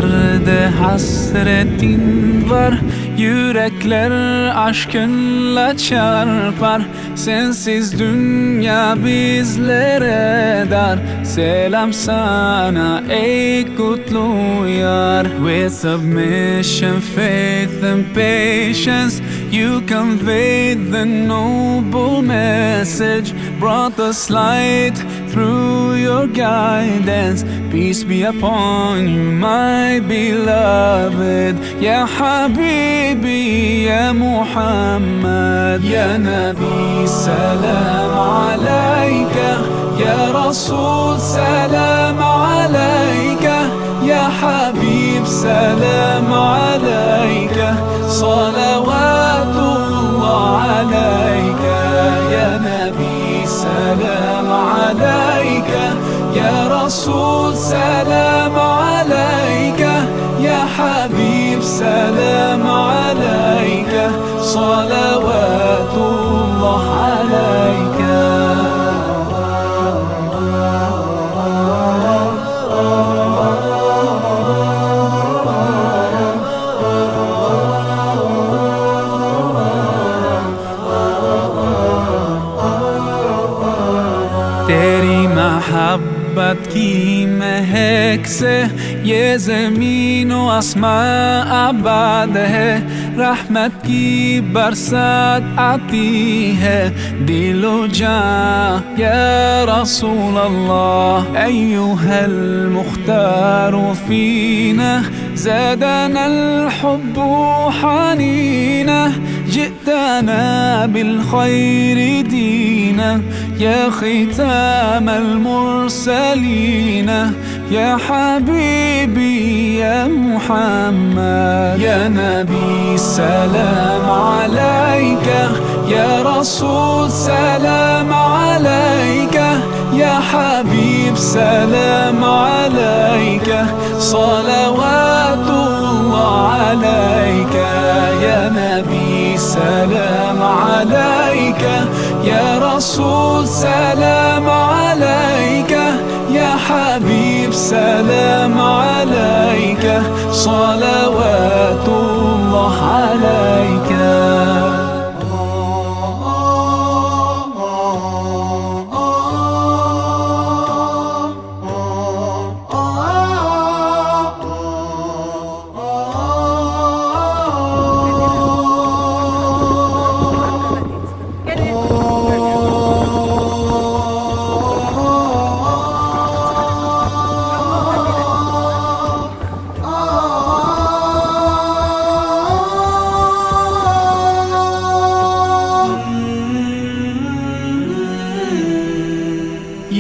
Gözlerde hasretin var, yürekler aşkınla çarpar. Sensiz dünya bizlere dar. Selam sana ey kutlu yar. With submission, faith and patience, you conveyed the noble message, brought us light through your guidance. Peace be upon you, my beloved. Ya Habibi, Ya Muhammad, Ya Nabi, salam alayka. Ya Rasul, salam alayka. Ya Habib, salam alayka. Salawatullah alayka. Ya Nabi, salam alayka. Ya Rasul, salam alayka. Ya Habib, salam alayka. Salawatullah alayka. तेरी मोहब्बत की महक से ये ज़मीन व आसमां आबाद है. रहमत की बरसात आती है दिलो जां या रसूल अल्लाह. अय्युहल मुख्तार फीना زادنا الحب حنينا. جئتنا بالخير دينا يا ختام المرسلين. يا حبيبي يا محمد، يا نبي سلام عليك. يا رسول سلام عليك. يا حبيب سلام عليك. صلوات الله عليك. يا نبي سلام عليك. يا رسول سلام عليك. يا حبيب سلام عليك. صلوات الله عليك.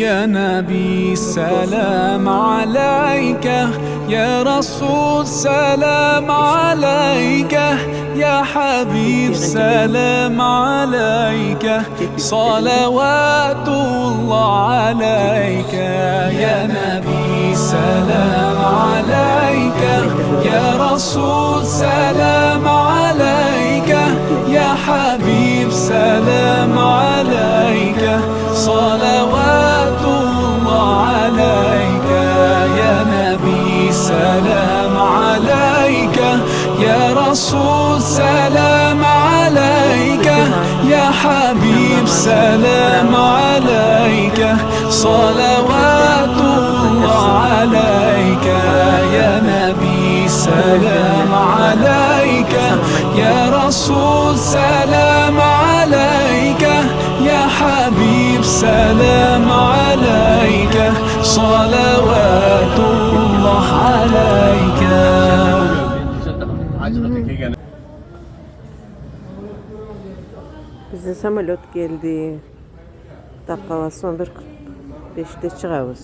يا نبي سلام عليك. يا رسول سلام عليك. يا حبيب سلام عليك. صلوات الله عليك. يا نبي سلام عليك. يا رسول سلام عليك. يا حبيب سلام عليك. صلوات الله عليك. يا نبي سلام عليك. يا رسول سلام عليك. يا حبيب سلام عليك. صلوات الله عليك. يا نبي سلام عليك. يا رسول سلام عليك. يا حبيب سلام عليك. صلوات الله عليك. Bize samolot geldi. Dakika sonra 5'te çıkıyoruz.